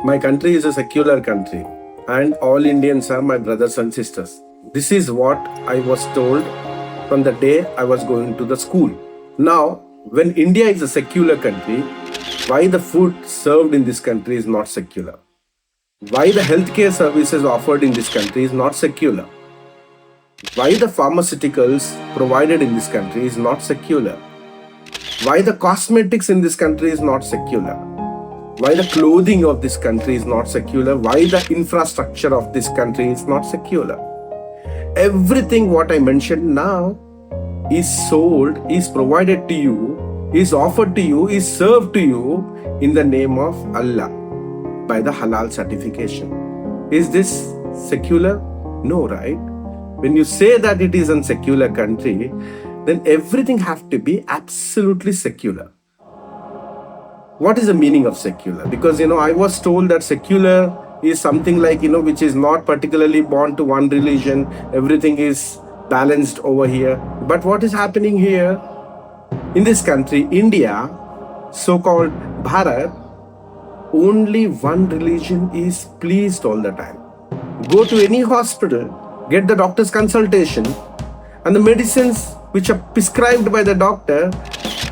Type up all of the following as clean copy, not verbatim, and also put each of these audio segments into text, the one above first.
My country is a secular country and all Indians are my brothers and sisters. This is what I was told from the day I was going to the school. Now, when India is a secular country, why the food served in this country is not secular? Why the healthcare services offered in this country is not secular? Why the pharmaceuticals provided in this country is not secular? Why the cosmetics in this country is not secular? Why the clothing of this country is not secular? Why the infrastructure of this country is not secular? Everything what I mentioned now is sold, is provided to you, is offered to you, is served to you in the name of Allah by the halal certification. Is this secular? No, right? When you say that it is a secular country, then everything has to be absolutely secular. What is the meaning of secular? Because, I was told that secular is something like, which is not particularly born to one religion. Everything is balanced over here. But what is happening here? In this country, India, so-called Bharat, only one religion is pleased all the time. Go to any hospital, get the doctor's consultation, and the medicines which are prescribed by the doctor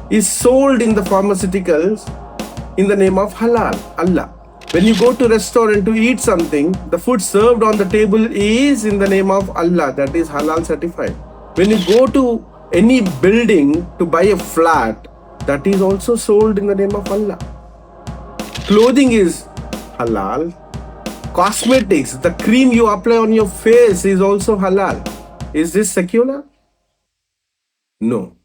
is sold in the pharmaceuticals in the name of halal, Allah. When you go to restaurant to eat something, the food served on the table is in the name of Allah, that is halal certified. When you go to any building to buy a flat, that is also sold in the name of Allah. Clothing is halal. Cosmetics, the cream you apply on your face is also halal. Is this secular? No.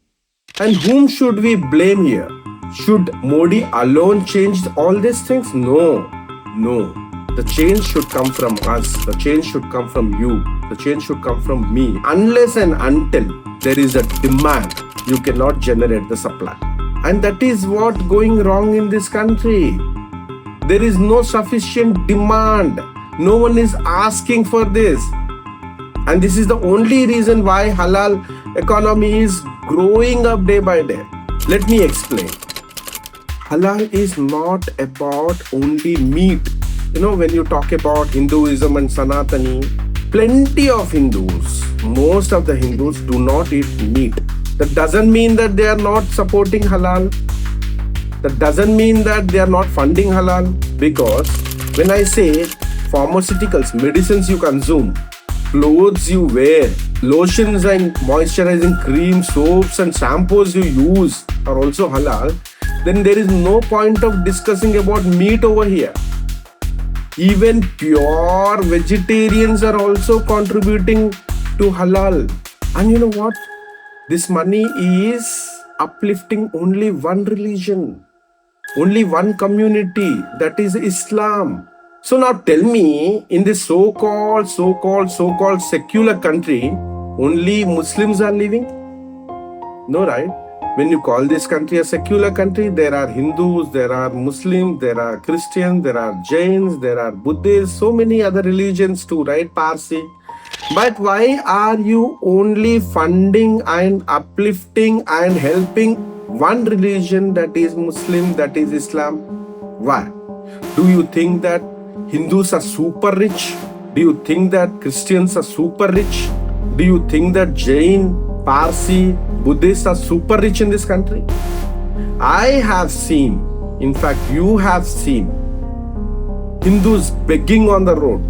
And whom should we blame here? Should Modi alone change all these things? No. The change should come from us. The change should come from you. The change should come from me. Unless and until there is a demand, you cannot generate the supply. And that is what going wrong in this country. There is no sufficient demand. No one is asking for this. And this is the only reason why halal economy is growing up day by day. Let me explain. Halal is not about only meat. When you talk about Hinduism and Sanatani, plenty of Hindus, most of the Hindus do not eat meat. That doesn't mean that they are not supporting halal. That doesn't mean that they are not funding halal. Because when I say pharmaceuticals, medicines you consume, clothes you wear, lotions and moisturizing creams, soaps and shampoos you use are also halal, then there is no point of discussing about meat over here. Even pure vegetarians are also contributing to halal. And you know what? This money is uplifting only one religion, only one community, that is Islam. So now tell me, in this so-called secular country, only Muslims are living? No, right? When you call this country a secular country, there are Hindus, there are Muslims, there are Christians, there are Jains, there are Buddhists, so many other religions too, right? Parsi. But why are you only funding and uplifting and helping one religion, that is Muslim, that is Islam? Why? Do you think that Hindus are super rich? Do you think that Christians are super rich? Do you think that Jain, Parsi, Buddhists are super rich in this country? I have seen, in fact you have seen, Hindus begging on the road,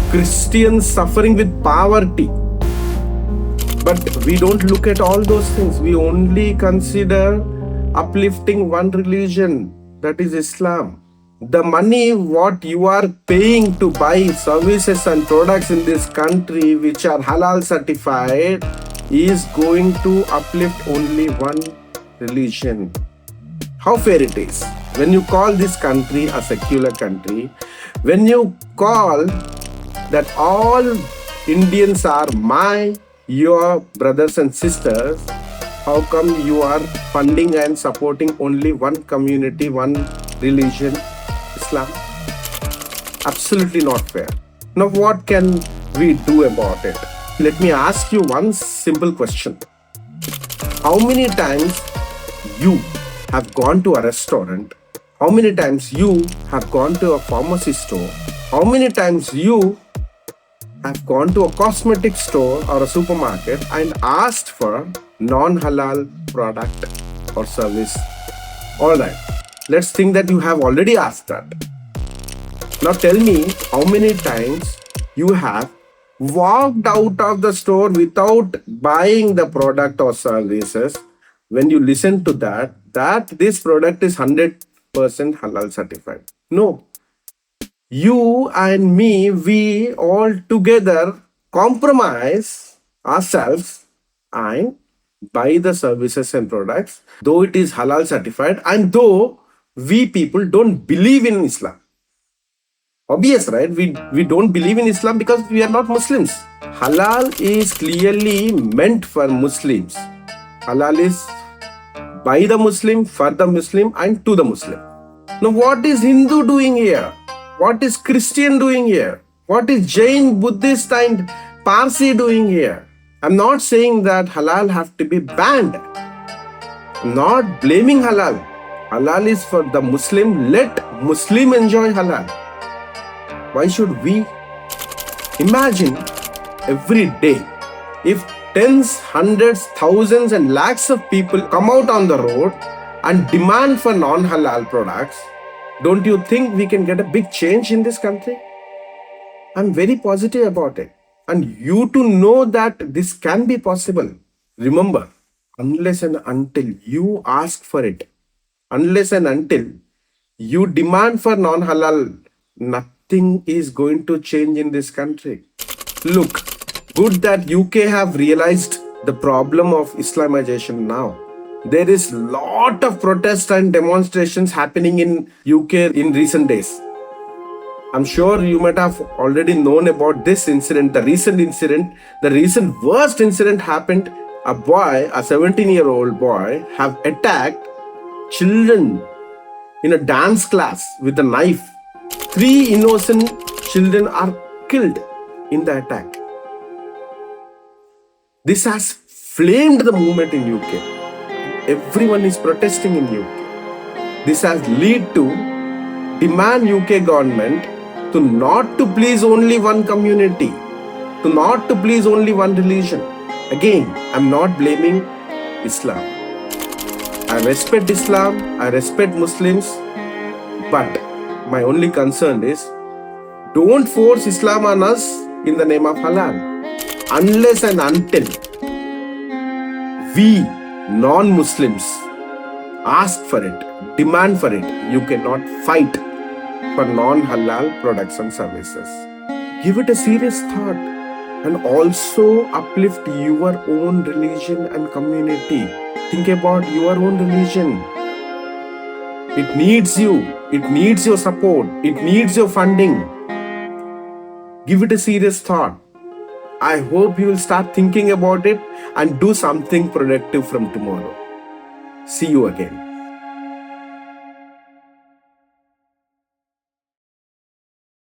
Christians suffering with poverty. But we don't look at all those things. We only consider uplifting one religion, that is Islam. The money what you are paying to buy services and products in this country which are halal certified is going to uplift only one religion. How fair it is. When you call this country a secular country, when you call that all Indians are your brothers and sisters, how come you are funding and supporting only one community, one religion, Islam? Absolutely not fair. Now what can we do about it? Let me ask you one simple question. How many times you have gone to a restaurant How many times you have gone to a pharmacy store? How many times you have gone to a cosmetic store or a supermarket and asked for non-halal product or service? Alright, let's think that you have already asked that. Now tell me how many times you have walked out of the store without buying the product or services when you listen to that this product is 100% halal certified. No. You and me, we all together compromise ourselves and buy the services and products, though it is halal certified and though we people don't believe in Islam. Obvious, right? We don't believe in Islam because we are not Muslims. Halal is clearly meant for Muslims. Halal is by the Muslim, for the Muslim, and to the Muslim. Now, what is Hindu doing here? What is Christian doing here? What is Jain, Buddhist, and Parsi doing here? I'm not saying that halal have to be banned. I'm not blaming halal. Halal is for the Muslim. Let Muslim enjoy halal. Why should we? Imagine every day if tens, hundreds, thousands and lakhs of people come out on the road and demand for non-halal products. Don't you think we can get a big change in this country? I'm very positive about it. And you to know that this can be possible. Remember, unless and until you ask for it, unless and until you demand for non-halal, nothing is going to change in this country. Look, good that UK have realized the problem of Islamization now. There is lot of protests and demonstrations happening in UK in recent days. I'm sure you might have already known about this incident, the recent worst incident happened. A boy, a 17-year-old boy, have attacked children in a dance class with a knife. 3 innocent children are killed in the attack. This has flamed the movement in UK. Everyone is protesting in UK. This has led to demand UK government to not to please only one community, to not to please only one religion. Again, I'm not blaming Islam. I respect Islam, I respect Muslims, but my only concern is don't force Islam on us in the name of halal. Unless and until we non-Muslims ask for it, demand for it, you cannot fight for non-halal products and services. Give it a serious thought and also uplift your own religion and community. Think about your own religion. It needs you. It needs your support. It needs your funding. Give it a serious thought. I hope you will start thinking about it and do something productive from tomorrow. See you again.